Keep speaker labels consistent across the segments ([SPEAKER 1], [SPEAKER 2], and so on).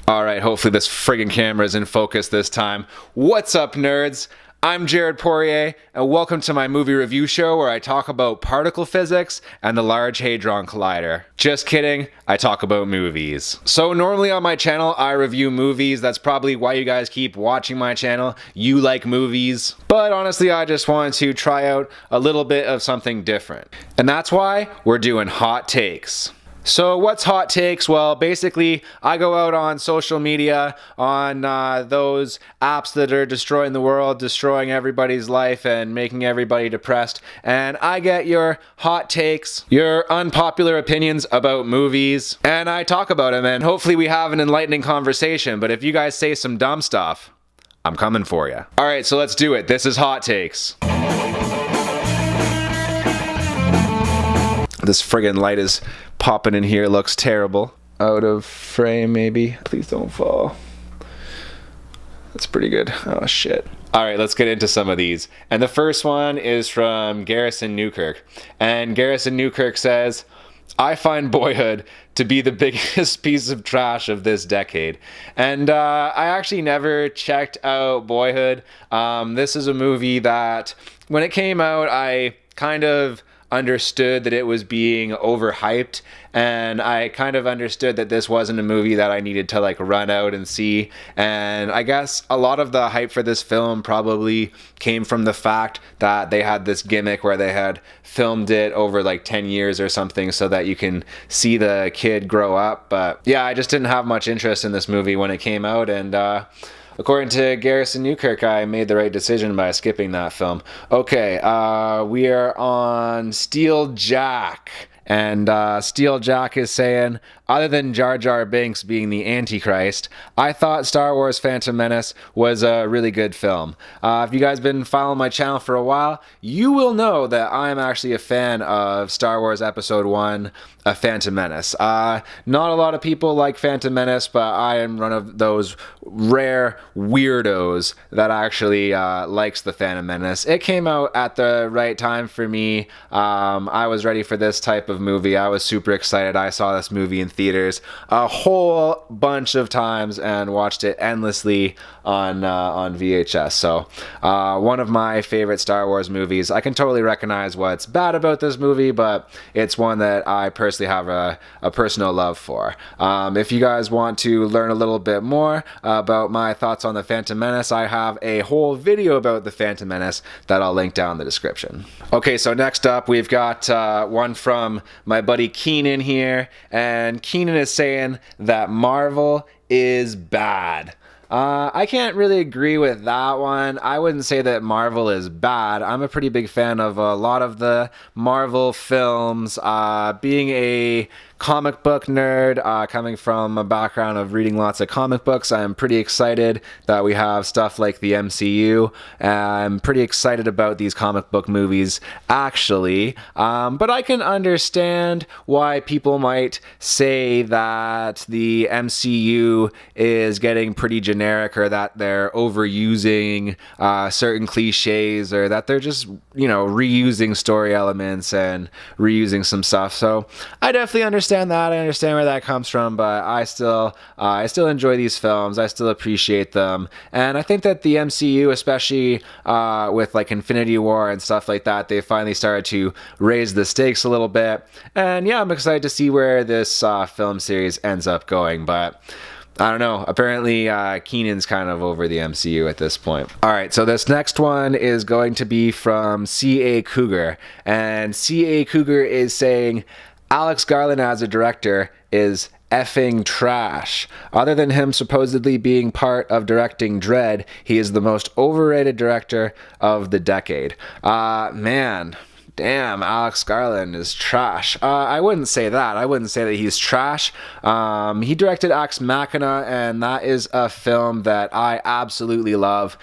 [SPEAKER 1] Alright, hopefully this friggin' camera is in focus this time. What's up, nerds? I'm Jared Poirier, and welcome to my movie review show where I talk about particle physics and the Large Hadron Collider. Just kidding, I talk about movies. So normally on my channel, I review movies. That's probably why you guys keep watching my channel. You like movies. But honestly, I just wanted to try out a little bit of something different. And that's why we're doing hot takes. So what's hot takes? Well, basically, I go out on social media, on those apps that are destroying the world, destroying everybody's life and making everybody depressed, and I get your hot takes, your unpopular opinions about movies, and I talk about them, and hopefully we have an enlightening conversation. But if you guys say some dumb stuff, I'm coming for you. All right, so let's do it. This is hot takes. This friggin' light is popping in here, looks terrible. Out of frame, maybe. Please don't fall. That's pretty good. Oh, shit. Alright, let's get into some of these. And the first one is from Garrison Newkirk. And Garrison Newkirk says, I find Boyhood to be the biggest piece of trash of this decade. And I actually never checked out Boyhood. This is a movie that, when it came out, I kind of understood that it was being overhyped, and I kind of understood that this wasn't a movie that I needed to like run out and see. And I guess a lot of the hype for this film probably came from the fact that they had this gimmick where they had filmed it over like 10 years or something so that you can see the kid grow up. But yeah, I just didn't have much interest in this movie when it came out, and according to Garrison Newkirk, I made the right decision by skipping that film. Okay, we are on Steele Jack. And Steele Jack is saying, other than Jar Jar Binks being the Antichrist, I thought Star Wars Phantom Menace was a really good film. If you guys been following my channel for a while, you will know that I'm actually a fan of Star Wars Episode 1, A Phantom Menace. Not a lot of people like Phantom Menace, but I am one of those rare weirdos that actually likes the Phantom Menace. It came out at the right time for me. I was ready for this type of movie. I was super excited. I saw this movie in theaters a whole bunch of times and watched it endlessly on VHS. So one of my favorite Star Wars movies. I can totally recognize what's bad about this movie, but it's one that I personally have a personal love for. If you guys want to learn a little bit more about my thoughts on the Phantom Menace, I have a whole video about the Phantom Menace that I'll link down in the description. Okay, so next up we've got one from my buddy Keane here, and Keenan is saying that Marvel is bad. I can't really agree with that one. I wouldn't say that Marvel is bad. I'm a pretty big fan of a lot of the Marvel films. Being a comic book nerd, coming from a background of reading lots of comic books, I'm pretty excited that we have stuff like the MCU. I'm pretty excited about these comic book movies, actually. But I can understand why people might say that the MCU is getting pretty generic, or that they're overusing certain cliches, or that they're just, you know, reusing story elements and reusing some stuff. So I definitely understand that. I understand where that comes from, but I still enjoy these films. I still appreciate them, and I think that the MCU, especially with like Infinity War and stuff like that, they finally started to raise the stakes a little bit. And yeah, I'm excited to see where this film series ends up going. But I don't know. Apparently, Keenan's kind of over the MCU at this point. All right, so this next one is going to be from C.A. Cougar. And C.A. Cougar is saying, Alex Garland as a director is effing trash. Other than him supposedly being part of directing Dredd, he is the most overrated director of the decade. Man. Damn, Alex Garland is trash. I wouldn't say that. I wouldn't say that he's trash. He directed Ex Machina, and that is a film that I absolutely love.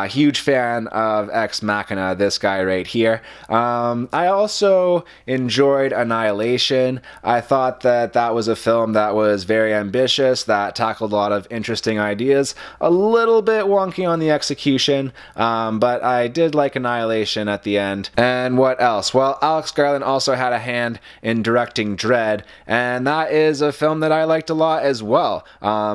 [SPEAKER 1] Huge fan of Ex Machina, this guy right here. I also enjoyed Annihilation. I thought that that was a film that was very ambitious, that tackled a lot of interesting ideas. A little bit wonky on the execution, but I did like Annihilation at the end. And what else? else? Well, Alex Garland also had a hand in directing Dread, and that is a film that I liked a lot as well.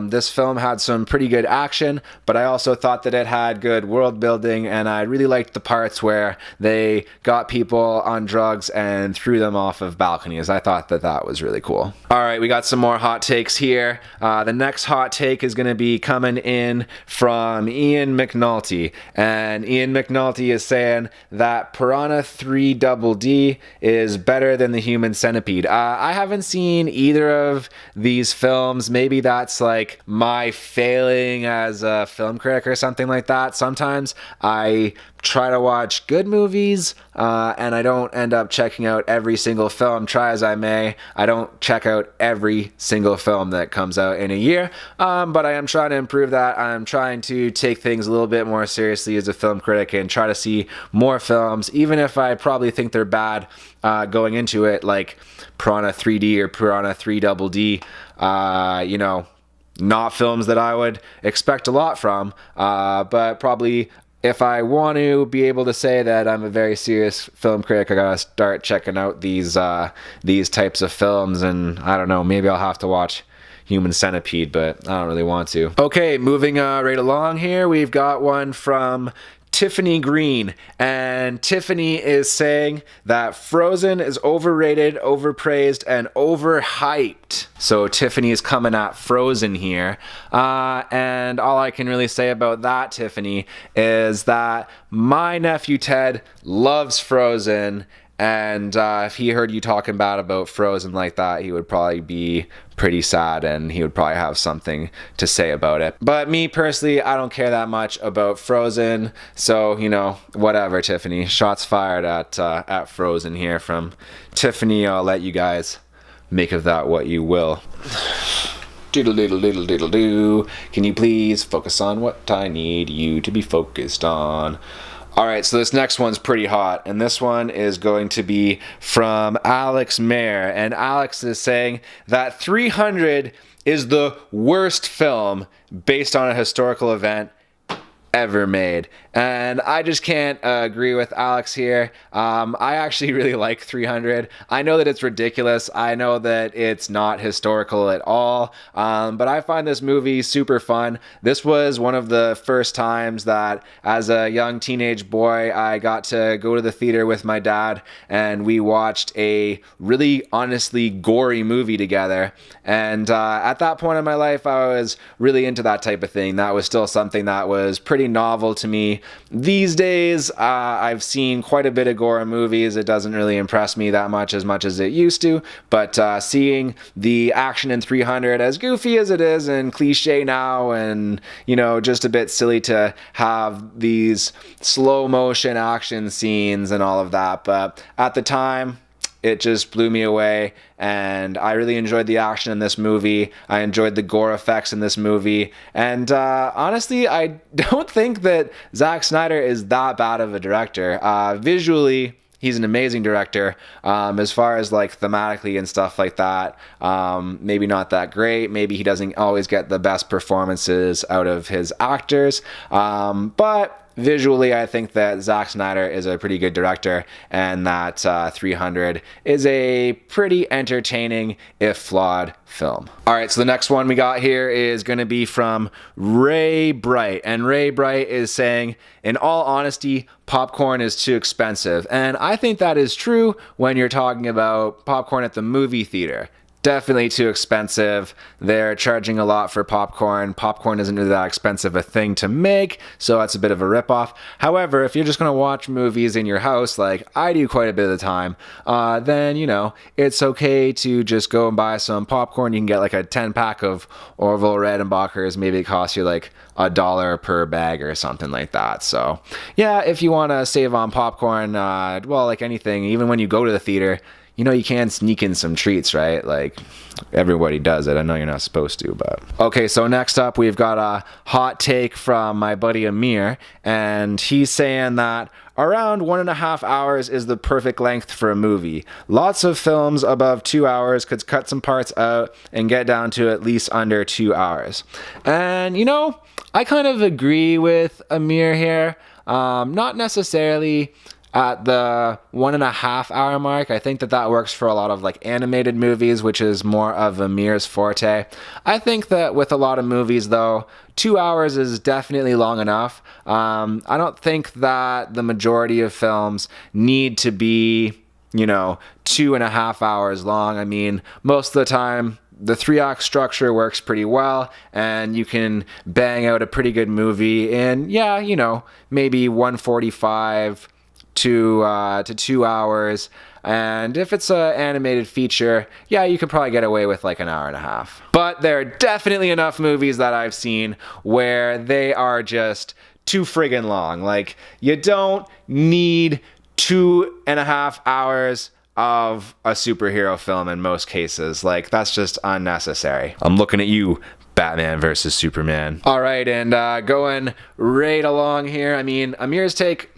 [SPEAKER 1] This film had some pretty good action, but I also thought that it had good world building, and I really liked the parts where they got people on drugs and threw them off of balconies. I thought that that was really cool. All right, we got some more hot takes here. The next hot take is going to be coming in from Ian McNulty, and Ian McNulty is saying that Piranha 3 Double D is better than The Human Centipede. I haven't seen either of these films. Maybe that's like my failing as a film critic or something like that. Sometimes I try to watch good movies and I don't end up checking out every single film. Try as I may, I don't check out every single film that comes out in a year, but I am trying to improve that. I'm trying to take things a little bit more seriously as a film critic and try to see more films, even if I probably think they're bad going into it, like Piranha 3D or Piranha 3 Double D. You know, not films that I would expect a lot from, but probably if I want to be able to say that I'm a very serious film critic, I gotta start checking out these types of films, and I don't know, maybe I'll have to watch Human Centipede, but I don't really want to. Okay, moving right along here, we've got one from Tiffany Green, and Tiffany is saying that Frozen is overrated, overpraised, and overhyped. So Tiffany is coming at Frozen here, and all I can really say about that, Tiffany, is that my nephew Ted loves Frozen, and if he heard you talking bad about Frozen like that, he would probably be pretty sad, and he would probably have something to say about it. But me personally, I don't care that much about Frozen, so you know, whatever. Tiffany, shots fired at Frozen here from Tiffany. I'll let you guys make of that what you will. Doodle doodle doodle doodle doo. Can you please focus on what I need you to be focused on? Alright, so this next one's pretty hot, and this one is going to be from Alex Mayer, and Alex is saying that 300 is the worst film based on a historical event ever made. And I just can't agree with Alex here. I actually really like 300. I know that it's ridiculous. I know that it's not historical at all. But I find this movie super fun. This was one of the first times that as a young teenage boy, I got to go to the theater with my dad and we watched a really honestly gory movie together. And at that point in my life, I was really into that type of thing. That was still something that was pretty novel to me. These days, I've seen quite a bit of gore movies. It doesn't really impress me that much as it used to, but seeing the action in 300, as goofy as it is and cliche now, and you know, just a bit silly to have these slow motion action scenes and all of that, but at the time, it just blew me away, and I really enjoyed the action in this movie. I enjoyed the gore effects in this movie, and honestly, I don't think that Zack Snyder is that bad of a director. Visually, he's an amazing director. As far as like thematically and stuff like that, maybe not that great. Maybe he doesn't always get the best performances out of his actors, but visually, I think that Zack Snyder is a pretty good director, and that 300 is a pretty entertaining, if flawed, film. Alright, so the next one we got here is going to be from Ray Bright, and Ray Bright is saying, in all honesty, popcorn is too expensive. And I think that is true when you're talking about popcorn at the movie theater. Definitely too expensive. They're charging a lot for popcorn. Popcorn isn't really that expensive a thing to make, so that's a bit of a ripoff. However, if you're just going to watch movies in your house, like I do quite a bit of the time, then, you know, it's okay to just go and buy some popcorn. You can get like a 10-pack of Orville Redenbachers. Maybe it costs you like $1 per bag or something like that. So, yeah, if you want to save on popcorn, well, like anything, even when you go to the theater, you know, you can sneak in some treats, right? Like, everybody does it. I know you're not supposed to, but... Okay, so next up, we've got a hot take from my buddy Amir, and he's saying that around 1.5 hours is the perfect length for a movie. Lots of films above 2 hours could cut some parts out and get down to at least under 2 hours. And, you know, I kind of agree with Amir here. Not necessarily at the 1.5 hour mark. I think that works for a lot of like animated movies, which is more of Amir's forte. I think that with a lot of movies though, 2 hours is definitely long enough. I don't think that the majority of films need to be, 2.5 hours long. I mean, most of the time, the 3-act structure works pretty well, and you can bang out a pretty good movie in, maybe 145 to 2 hours. And if it's an animated feature, you could probably get away with like an hour and a half. But there are definitely enough movies that I've seen where they are just too friggin' long. Like, you don't need 2.5 hours of a superhero film in most cases. Like, that's just unnecessary. I'm looking at you, Batman versus Superman. All right, and going right along here. I mean, Amir's take,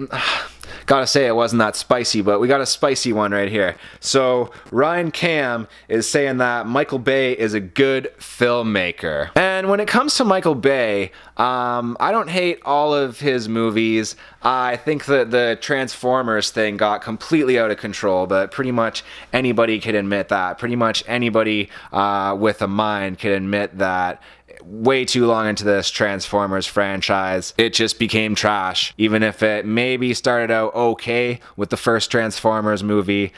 [SPEAKER 1] gotta say it wasn't that spicy, but we got a spicy one right here. So Ryan Cam is saying that Michael Bay is a good filmmaker. And when it comes to Michael Bay, I don't hate all of his movies. I think that the Transformers thing got completely out of control, but pretty much anybody can admit that. Pretty much anybody with a mind can admit that way too long into this Transformers franchise, it just became trash. Even if it maybe started out okay with the first Transformers movie,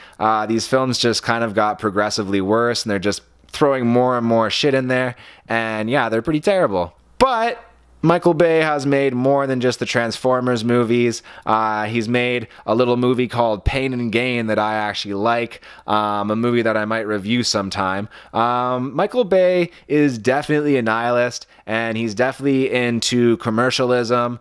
[SPEAKER 1] these films just kind of got progressively worse, and they're just throwing more and more shit in there, and they're pretty terrible. But Michael Bay has made more than just the Transformers movies. He's made a little movie called Pain and Gain that I actually like, a movie that I might review sometime. Michael Bay is definitely a nihilist, and he's definitely into commercialism.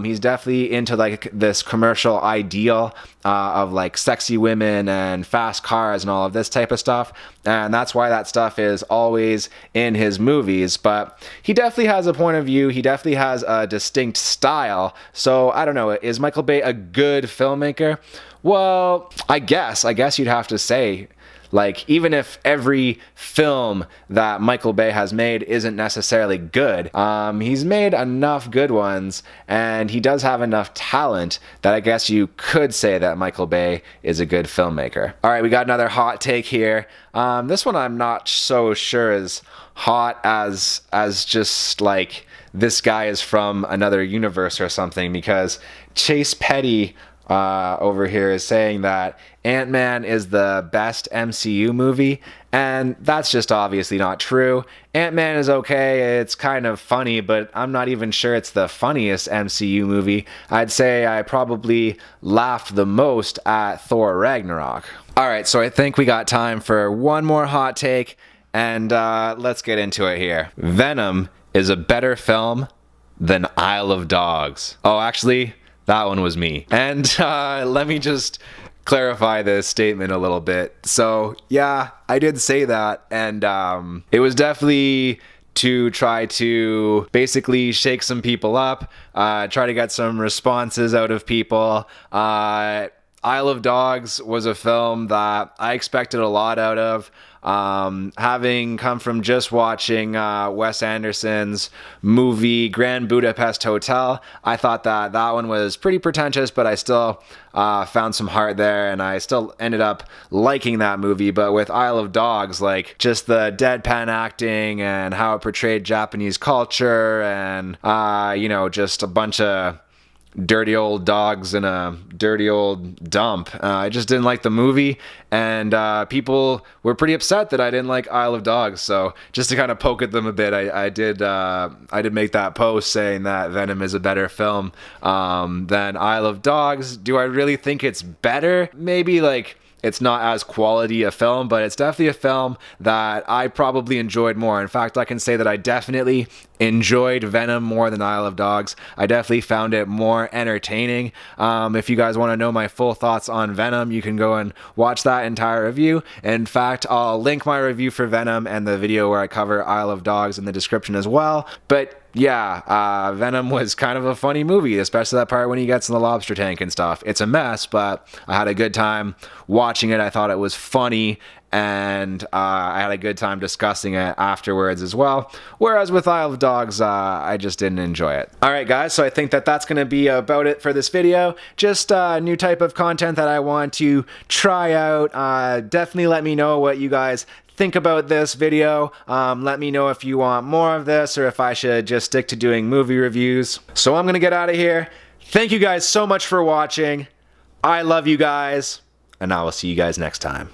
[SPEAKER 1] He's definitely into like this commercial ideal of like sexy women and fast cars and all of this type of stuff. And that's why that stuff is always in his movies. But he definitely has a point of view. He definitely has a distinct style. So I don't know, is Michael Bay a good filmmaker? Well, I guess you'd have to say, like, even if every film that Michael Bay has made isn't necessarily good, he's made enough good ones, and he does have enough talent that I guess you could say that Michael Bay is a good filmmaker. All right, we got another hot take here. This one I'm not so sure is hot as just like this guy is from another universe or something, because Chase Petty over here is saying that Ant-Man is the best MCU movie, and that's just obviously not true. Ant-Man is okay, it's kind of funny, but I'm not even sure it's the funniest MCU movie. I'd say I probably laughed the most at Thor Ragnarok. Alright, so I think we got time for one more hot take, and let's get into it here. Venom is a better film than Isle of Dogs. Oh, actually, that one was me. And let me just clarify this statement a little bit. So yeah, I did say that, and it was definitely to try to basically shake some people up, try to get some responses out of people. Isle of Dogs was a film that I expected a lot out of. Having come from just watching Wes Anderson's movie Grand Budapest Hotel, I thought that one was pretty pretentious, but I still found some heart there, and I still ended up liking that movie. But with Isle of Dogs, like, just the deadpan acting and how it portrayed Japanese culture, and just a bunch of dirty old dogs in a dirty old dump. I just didn't like the movie, and people were pretty upset that I didn't like Isle of Dogs. So just to kind of poke at them a bit, I did make that post saying that Venom is a better film than Isle of Dogs. Do I really think it's better? Maybe, like, it's not as quality a film, but it's definitely a film that I probably enjoyed more. In fact, I can say that I definitely enjoyed Venom more than Isle of Dogs. I definitely found it more entertaining. If you guys want to know my full thoughts on Venom, you can go and watch that entire review. In fact, I'll link my review for Venom and the video where I cover Isle of Dogs in the description as well. But yeah, Venom was kind of a funny movie, especially that part when he gets in the lobster tank and stuff. It's a mess, but I had a good time watching it. I thought it was funny, and I had a good time discussing it afterwards as well. Whereas with Isle of Dogs, I just didn't enjoy it. Alright guys, so I think that that's going to be about it for this video. Just a new type of content that I want to try out. Definitely let me know what you guys think about this video. Let me know if you want more of this or if I should just stick to doing movie reviews. So I'm going to get out of here. Thank you guys so much for watching. I love you guys, and I will see you guys next time.